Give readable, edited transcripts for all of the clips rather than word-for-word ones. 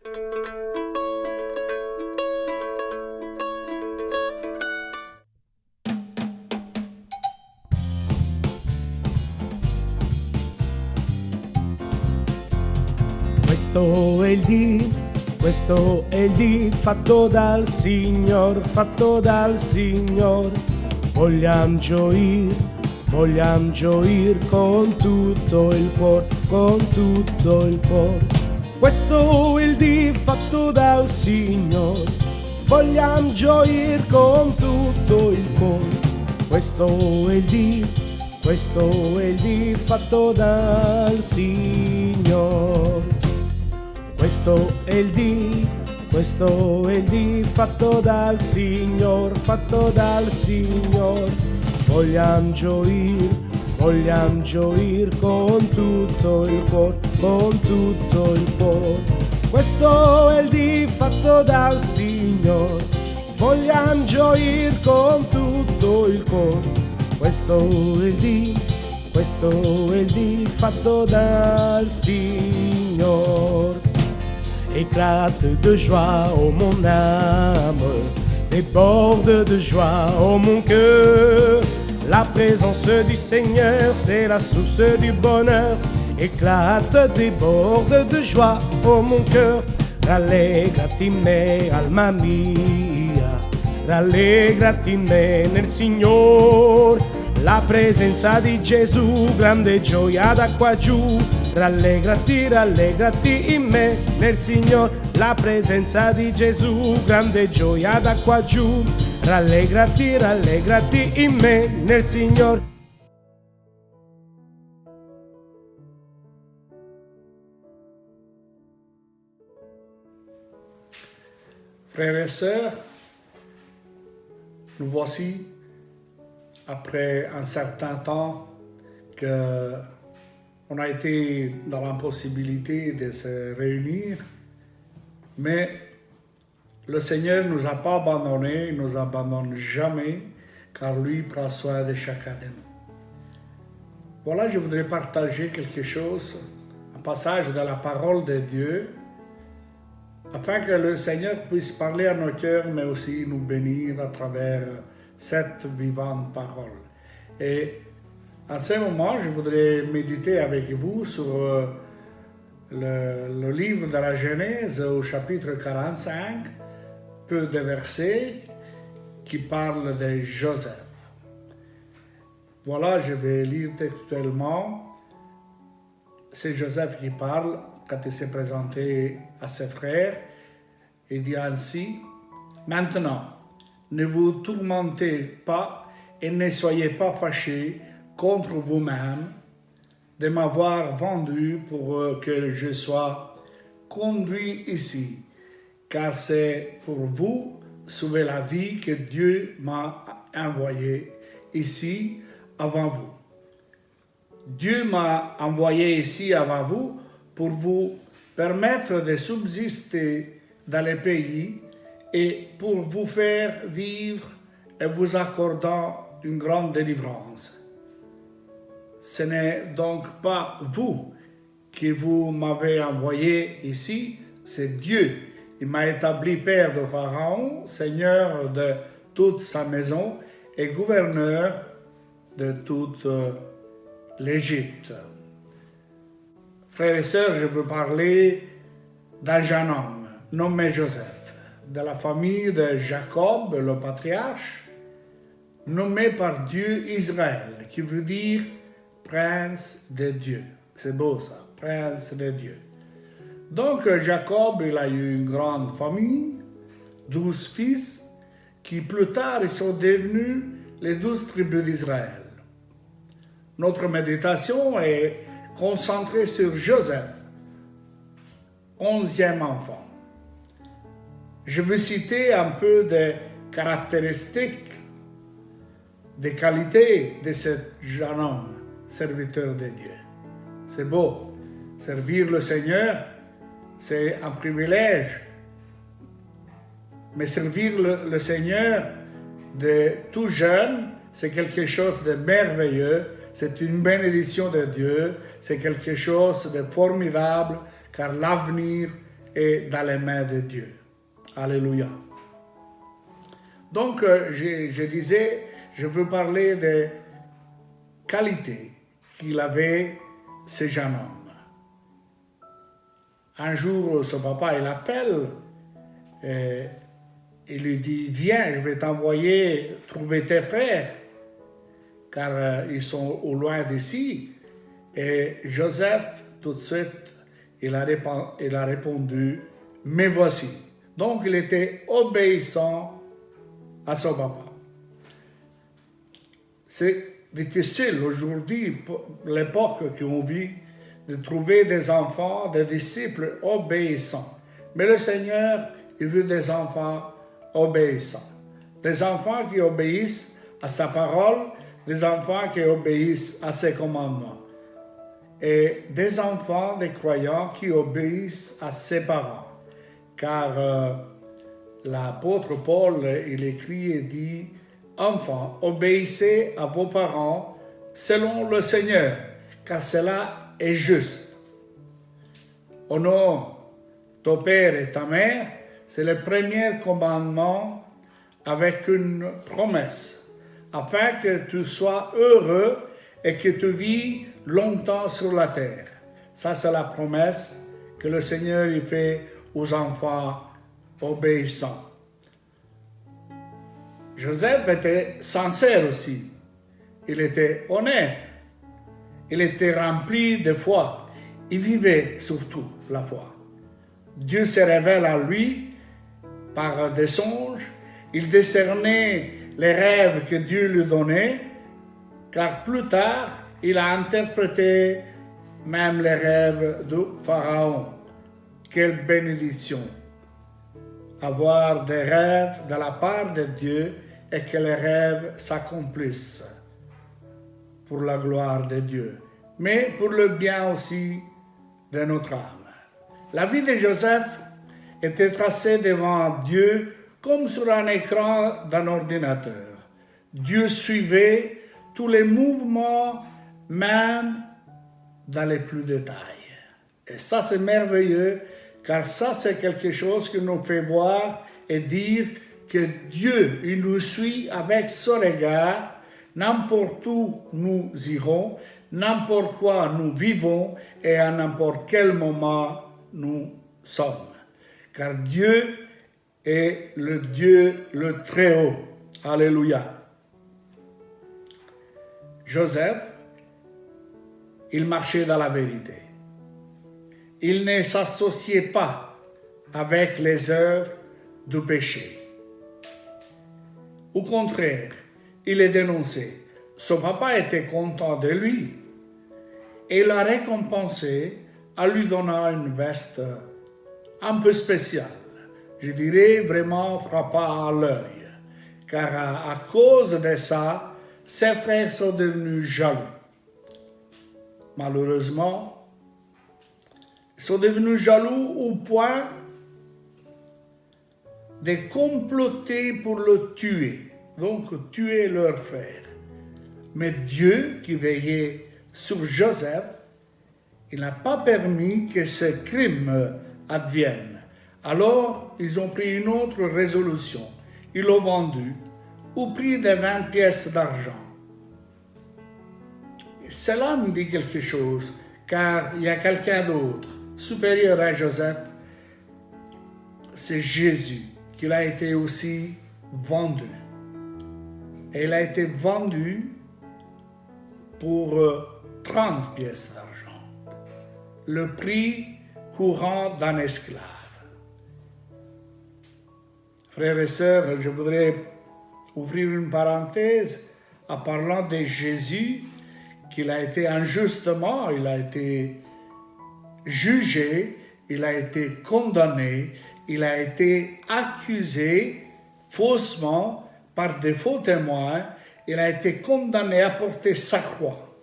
Questo è il dì fatto dal Signor, fatto dal Signor. Vogliam gioir con tutto il cuore, con tutto il cuore. Questo è il dì fatto dal Signor, vogliam gioir con tutto il cuore. Questo è il dì fatto dal Signor. Questo è il dì fatto dal Signor, fatto dal Signor. Vogliam gioir con tutto il cuore, con tutto il cuore. Questo è il dì fatto dal Signor, vogliam gioir con tutto il cuore. Questo è il dì fatto dal Signor. Éclate de joie, oh mon âme, déborde de joie, oh mon cœur. La présence du Seigneur, c'est la source du bonheur. Éclate, déborde de joie, oh mon cœur. Rallegrati me, alma mia, rallegrati me nel Signor. La presenza di Gesù, grande gioia da qua giù. Rallegrati in me, nel Signor. La presenza di Gesù, grande gioia da qua giù. Rallegrati in me, nel Signor. Frères et sœurs, nous voici après un certain temps qu'on a été dans l'impossibilité de se réunir, mais le Seigneur ne nous a pas abandonnés, il ne nous abandonne jamais, car lui prend soin de chacun de nous. Voilà, je voudrais partager quelque chose, un passage de la parole de Dieu, afin que le Seigneur puisse parler à nos cœurs, mais aussi nous bénir à travers cette vivante parole. Et en ce moment, je voudrais méditer avec vous sur le livre de la Genèse au chapitre 45, peu de versets qui parlent de Joseph. Voilà, je vais lire textuellement. C'est Joseph qui parle quand il s'est présenté à ses frères. Il dit ainsi: Maintenant, ne vous tourmentez pas et ne soyez pas fâchés contre vous-même de m'avoir vendu pour que je sois conduit ici, car c'est pour vous sauver la vie que Dieu m'a envoyé ici avant vous. Dieu m'a envoyé ici avant vous pour vous permettre de subsister dans le pays et pour vous faire vivre et vous accordant une grande délivrance. Ce n'est donc pas vous qui vous m'avez envoyé ici, c'est Dieu. Il m'a établi père de Pharaon, seigneur de toute sa maison et gouverneur de toute l'Égypte. Frères et sœurs, je veux parler d'un jeune homme nommé Joseph, de la famille de Jacob, le patriarche, nommé par Dieu Israël, qui veut dire prince de Dieu. C'est beau ça, prince de Dieu. Donc Jacob, il a eu une grande famille, 12 fils, qui plus tard ils sont devenus les 12 tribus d'Israël. Notre méditation est concentrée sur Joseph, 11e enfant. Je veux citer un peu des caractéristiques, des qualités de ce jeune homme, serviteur de Dieu. C'est beau. Servir le Seigneur, c'est un privilège. Mais servir le Seigneur de tout jeune, c'est quelque chose de merveilleux. C'est une bénédiction de Dieu. C'est quelque chose de formidable, car l'avenir est dans les mains de Dieu. Alléluia. Donc, je disais, je veux parler des qualités qu'il avait, ce jeune homme. Un jour, son papa, il l'appelle, il lui dit, viens, je vais t'envoyer trouver tes frères, car ils sont au loin d'ici. Et Joseph, tout de suite, il a répondu, mais voici. Donc, il était obéissant à son papa. C'est difficile aujourd'hui, pour l'époque qu'on vit, de trouver des enfants, des disciples obéissants. Mais le Seigneur, il veut des enfants obéissants. Des enfants qui obéissent à sa parole, des enfants qui obéissent à ses commandements. Et des enfants, des croyants qui obéissent à ses parents. Car l'apôtre Paul, il écrit et dit, « Enfants, obéissez à vos parents selon le Seigneur, car cela est juste. Honore ton père et ta mère, c'est le premier commandement avec une promesse, afin que tu sois heureux et que tu vis longtemps sur la terre. » Ça, c'est la promesse que le Seigneur il fait aux enfants obéissants. Joseph était sincère aussi. Il était honnête. Il était rempli de foi. Il vivait surtout la foi. Dieu se révèle à lui par des songes. Il discernait les rêves que Dieu lui donnait, car plus tard, il a interprété même les rêves du Pharaon. Quelle bénédiction! Avoir des rêves de la part de Dieu et que les rêves s'accomplissent pour la gloire de Dieu, mais pour le bien aussi de notre âme. La vie de Joseph était tracée devant Dieu comme sur un écran d'un ordinateur. Dieu suivait tous les mouvements, même dans les plus détails. Et ça, c'est merveilleux, car ça, c'est quelque chose qui nous fait voir et dire que Dieu, il nous suit avec son regard, n'importe où nous irons, n'importe quoi nous vivons et à n'importe quel moment nous sommes. Car Dieu est le Dieu le Très-Haut. Alléluia. Joseph, il marchait dans la vérité. Il ne s'associait pas avec les œuvres du péché. Au contraire, il les dénonçait. Son papa était content de lui et l'a récompensé en lui donnant une veste un peu spéciale. Je dirais vraiment frappant à l'œil, car à cause de ça, ses frères sont devenus jaloux. Malheureusement, ils sont devenus jaloux au point de comploter pour le tuer, donc tuer leur frère. Mais Dieu, qui veillait sur Joseph, il n'a pas permis que ce crime advienne. Alors, ils ont pris une autre résolution. Ils l'ont vendu au prix de 20 pièces d'argent. Cela me dit quelque chose, car il y a quelqu'un d'autre, supérieur à Joseph, c'est Jésus, qui a été aussi vendu. Et il a été vendu pour 30 pièces d'argent, le prix courant d'un esclave. Frères et sœurs, je voudrais ouvrir une parenthèse en parlant de Jésus, qu'il a été injustement, il a été jugé, il a été condamné, il a été accusé faussement par de faux témoins, il a été condamné à porter sa croix.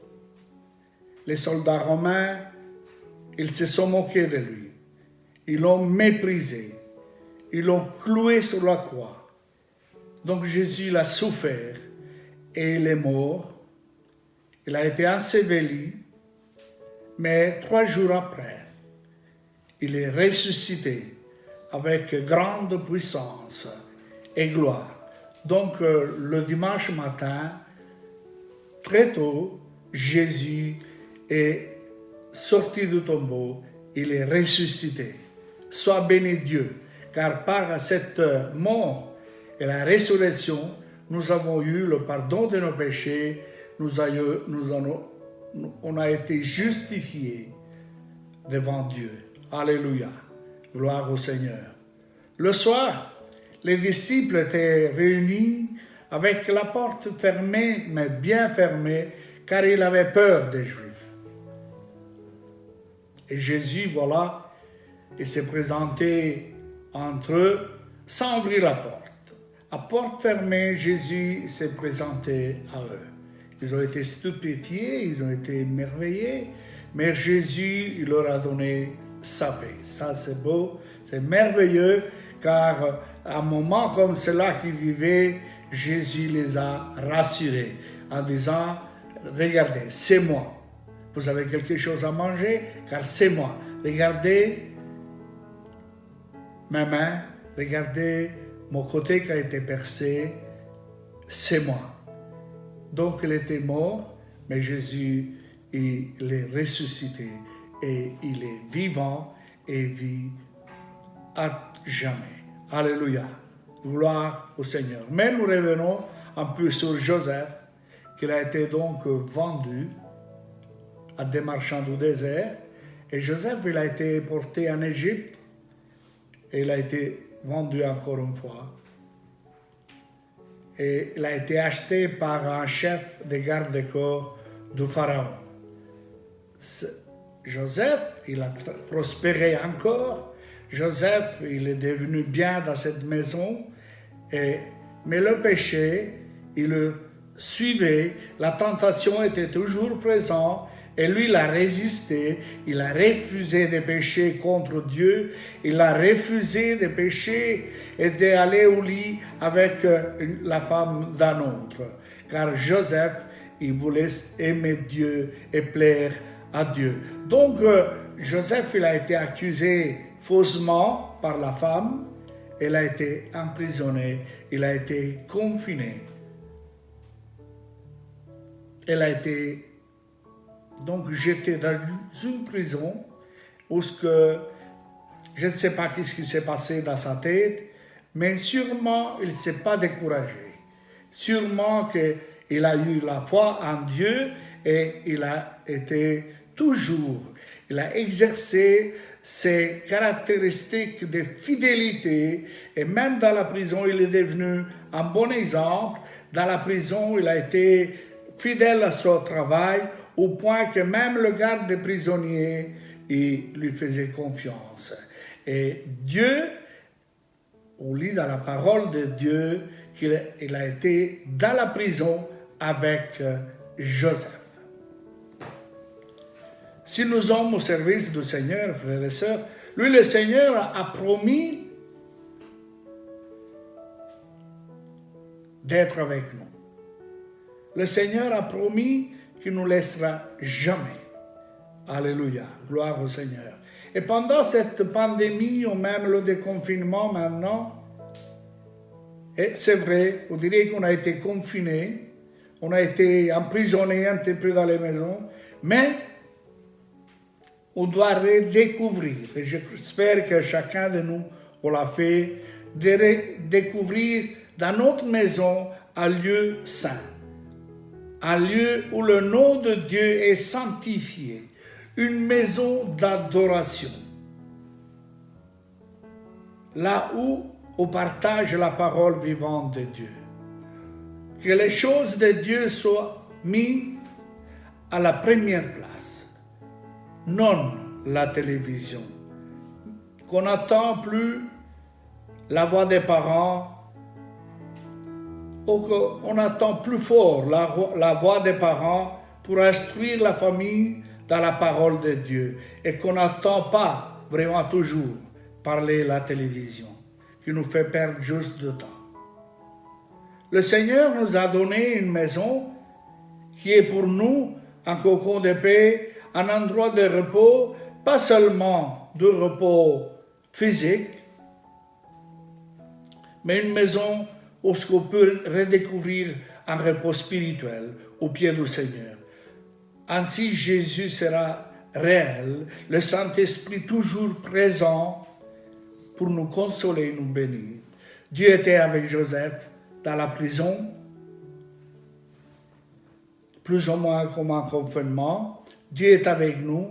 Les soldats romains, ils se sont moqués de lui, ils l'ont méprisé, ils l'ont cloué sur la croix. Donc Jésus l'a souffert et il est mort. Il a été enseveli, mais 3 jours après, il est ressuscité avec grande puissance et gloire. Donc le dimanche matin, très tôt, Jésus est sorti du tombeau, il est ressuscité. Sois béni Dieu, car par cette mort et la résurrection, nous avons eu le pardon de nos péchés, on a été justifiés devant Dieu. Alléluia. Gloire au Seigneur. Le soir, les disciples étaient réunis avec la porte fermée, mais bien fermée, car ils avaient peur des Juifs. Et Jésus, voilà, il s'est présenté entre eux sans ouvrir la porte. À porte fermée, Jésus s'est présenté à eux. Ils ont été stupéfiés, ils ont été émerveillés, mais Jésus, il leur a donné sa paix. Ça, c'est beau, c'est merveilleux, car à un moment comme cela qu'ils vivaient, Jésus les a rassurés en disant, regardez, c'est moi. Vous avez quelque chose à manger, car c'est moi. Regardez mes mains, regardez mon côté qui a été percé, c'est moi. Donc il était mort, mais Jésus, il est ressuscité et il est vivant et vit à jamais. Alléluia. Gloire au Seigneur. Mais nous revenons un peu sur Joseph, qui a été donc vendu à des marchands du désert. Et Joseph, il a été porté en Égypte et il a été vendu encore une fois. Et il a été acheté par un chef des gardes-corps du Pharaon. Joseph, il a prospéré encore. Joseph, il est devenu bien dans cette maison. Mais le péché, il le suivait. La tentation était toujours présente. Et lui, il a résisté, il a refusé de pécher contre Dieu, il a refusé de pécher et d'aller au lit avec la femme d'un autre. Car Joseph, il voulait aimer Dieu et plaire à Dieu. Donc, Joseph, il a été accusé faussement par la femme, il a été emprisonné, il a été confiné. Il a été donc j'étais dans une prison où je ne sais pas ce qui s'est passé dans sa tête, mais sûrement il ne s'est pas découragé. Sûrement qu'il a eu la foi en Dieu et il a exercé ses caractéristiques de fidélité et même dans la prison il est devenu un bon exemple. Dans la prison il a été fidèle à son travail, au point que même le garde des prisonniers, il lui faisait confiance. Et Dieu, on lit dans la parole de Dieu qu'il a été dans la prison avec Joseph. Si nous sommes au service du Seigneur, frères et sœurs, lui, le Seigneur a promis d'être avec nous. Le Seigneur a promis qu'il ne nous laissera jamais. Alléluia, gloire au Seigneur. Et pendant cette pandémie, ou même le déconfinement maintenant, et c'est vrai, on dirait qu'on a été confinés, on a été emprisonnés un petit peu dans les maisons, mais on doit redécouvrir, et j'espère que chacun de nous on l'a fait, de découvrir dans notre maison un lieu saint. Un lieu où le nom de Dieu est sanctifié, une maison d'adoration, là où on partage la parole vivante de Dieu. Que les choses de Dieu soient mises à la première place, non la télévision, qu'on n'entend plus la voix des parents, on entend plus fort la voix des parents pour instruire la famille dans la parole de Dieu et qu'on n'entend pas vraiment toujours parler la télévision qui nous fait perdre juste du temps. Le Seigneur nous a donné une maison qui est pour nous un cocon de paix, un endroit de repos, pas seulement de repos physique, mais une maison où on peut redécouvrir un repos spirituel au pied du Seigneur. Ainsi, Jésus sera réel, le Saint-Esprit toujours présent pour nous consoler, nous bénir. Dieu était avec Joseph dans la prison, plus ou moins comme un confinement. Dieu est avec nous,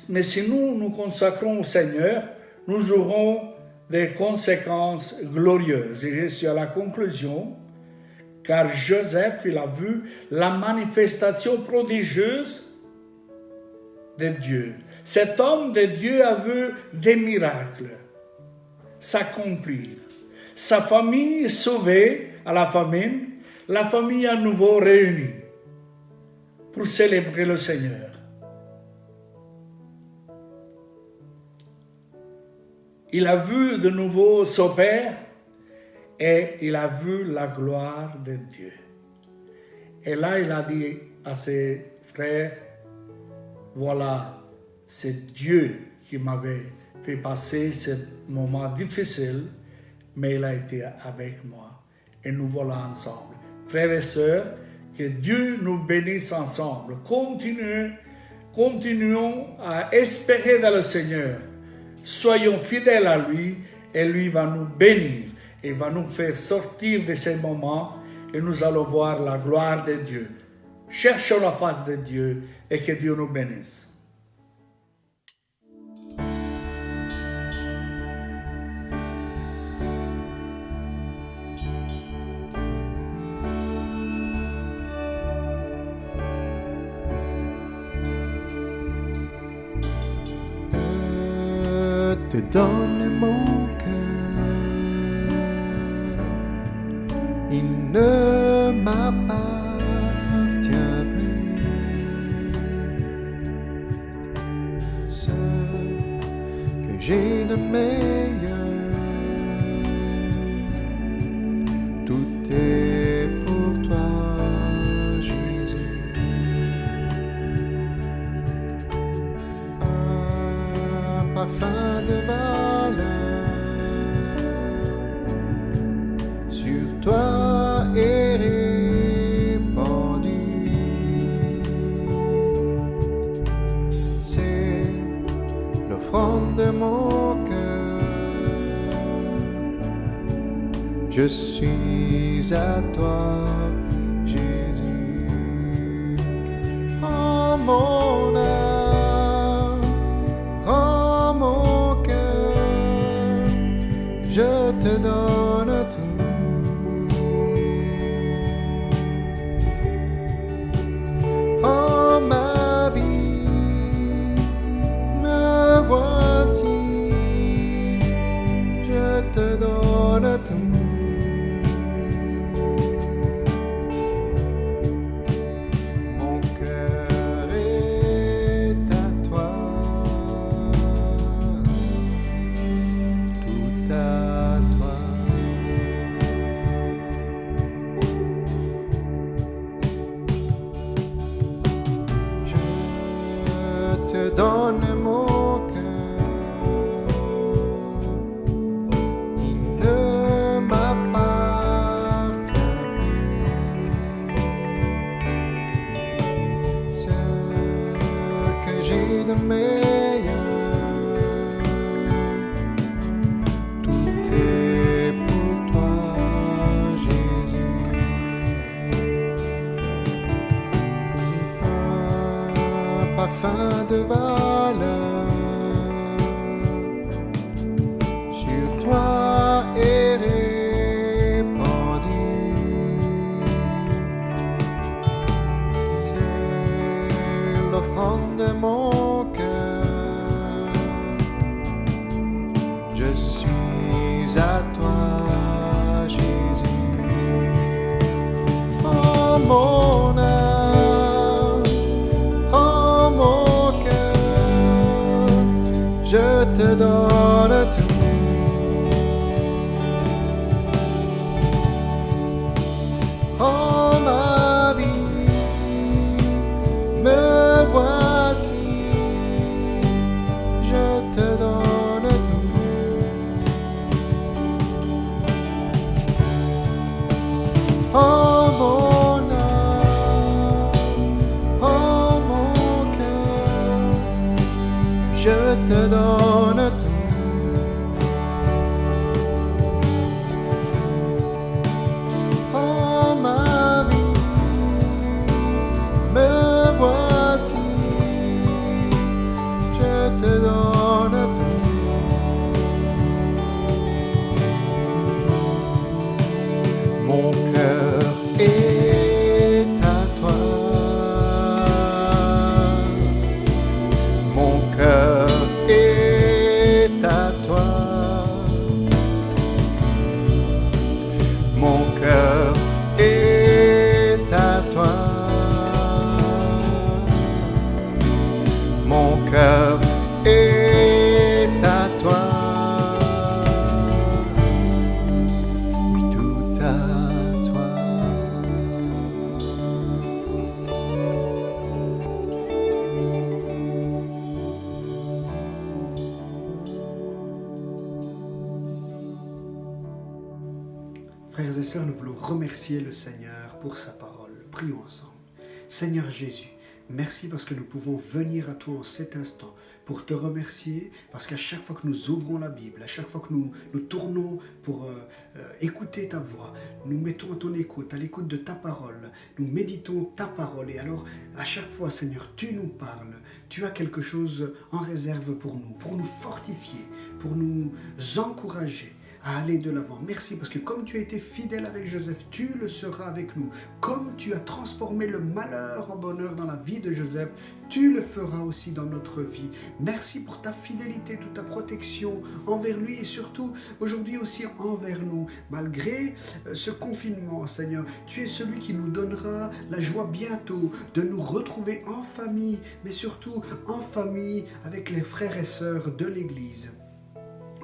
mais si nous nous consacrons au Seigneur, nous aurons des conséquences glorieuses. Et je suis à la conclusion, car Joseph, il a vu la manifestation prodigieuse de Dieu. Cet homme de Dieu a vu des miracles s'accomplir. Sa famille est sauvée à la famine, la famille à nouveau réunie pour célébrer le Seigneur. Il a vu de nouveau son Père et il a vu la gloire de Dieu. Et là, il a dit à ses frères, voilà, c'est Dieu qui m'avait fait passer ce moment difficile, mais il a été avec moi. Et nous voilà ensemble. Frères et sœurs, que Dieu nous bénisse ensemble. Continuons à espérer dans le Seigneur. Soyons fidèles à lui et lui va nous bénir et va nous faire sortir de ces moments et nous allons voir la gloire de Dieu. Cherchons la face de Dieu et que Dieu nous bénisse. Te donne mon cœur, il ne m'appartient plus. Ce que j'ai de meilleur, tout est pour toi, Jésus. Un parfum de valeur sur toi est répandu. C'est l'offrande de mon cœur. Je suis à toi, Jésus. Oh mon âme, oh mon cœur, je te donne tout. Oh ma vie, me voici, je te donne tout. Mon cœur est à toi, tout à toi. Je te donne mon cœur, il ne m'appartient plus. Ce que j'ai de meilleur, tout est pour toi, Jésus. Un parfum de valeur sur toi est répandu. C'est l'offrande de mon cœur. Je suis à toi, Jésus. Oh mon âme, oh mon cœur, je te donne tout. Oh ma vie, me voici, je te donne Frères et sœurs, nous voulons remercier le Seigneur pour sa parole. Prions ensemble. Seigneur Jésus, merci parce que nous pouvons venir à toi en cet instant pour te remercier, parce qu'à chaque fois que nous ouvrons la Bible, à chaque fois que nous tournons pour écouter ta voix, nous mettons à ton écoute, à l'écoute de ta parole, nous méditons ta parole. Et alors, à chaque fois, Seigneur, tu nous parles, tu as quelque chose en réserve pour nous fortifier, pour nous encourager à aller de l'avant. Merci parce que comme tu as été fidèle avec Joseph, tu le seras avec nous. Comme tu as transformé le malheur en bonheur dans la vie de Joseph, tu le feras aussi dans notre vie. Merci pour ta fidélité, toute ta protection envers lui et surtout aujourd'hui aussi envers nous. Malgré ce confinement, Seigneur, tu es celui qui nous donnera la joie bientôt de nous retrouver en famille, mais surtout en famille avec les frères et sœurs de l'Église.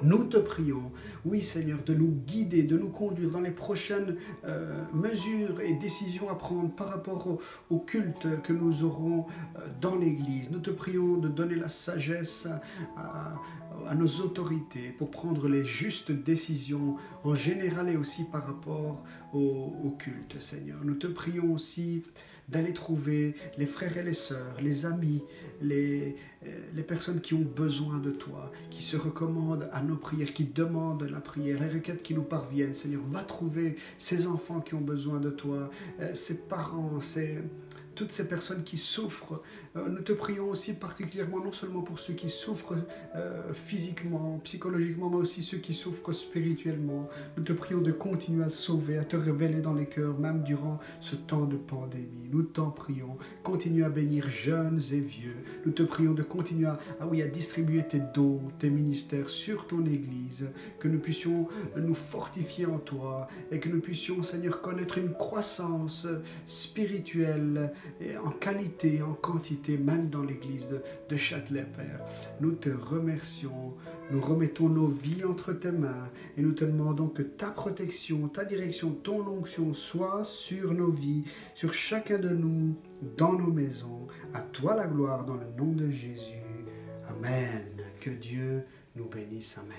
Nous te prions, oui Seigneur, de nous guider, de nous conduire dans les prochaines mesures et décisions à prendre par rapport au culte que nous aurons dans l'Église. Nous te prions de donner la sagesse à nos autorités pour prendre les justes décisions en général et aussi par rapport au culte, Seigneur. Nous te prions aussi d'aller trouver les frères et les sœurs, les amis, les personnes qui ont besoin de toi, qui se recommandent à nos prières, qui demandent la prière, les requêtes qui nous parviennent. Seigneur, va trouver ces enfants qui ont besoin de toi, ces parents, toutes ces personnes qui souffrent. Nous te prions aussi particulièrement, non seulement pour ceux qui souffrent physiquement, psychologiquement, mais aussi ceux qui souffrent spirituellement. Nous te prions de continuer à sauver, à te révéler dans les cœurs, même durant ce temps de pandémie. Nous t'en prions. Continue à bénir jeunes et vieux. Nous te prions de continuer à distribuer tes dons, tes ministères sur ton Église, que nous puissions nous fortifier en toi et que nous puissions, Seigneur, connaître une croissance spirituelle et en qualité, en quantité, même dans l'église de Châtelet, Père. Nous te remercions, nous remettons nos vies entre tes mains et nous te demandons que ta protection, ta direction, ton onction soit sur nos vies, sur chacun de nous, dans nos maisons. À toi la gloire dans le nom de Jésus. Amen. Que Dieu nous bénisse. Amen.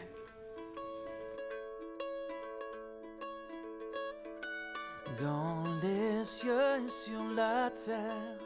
Dans les cieux et sur la terre,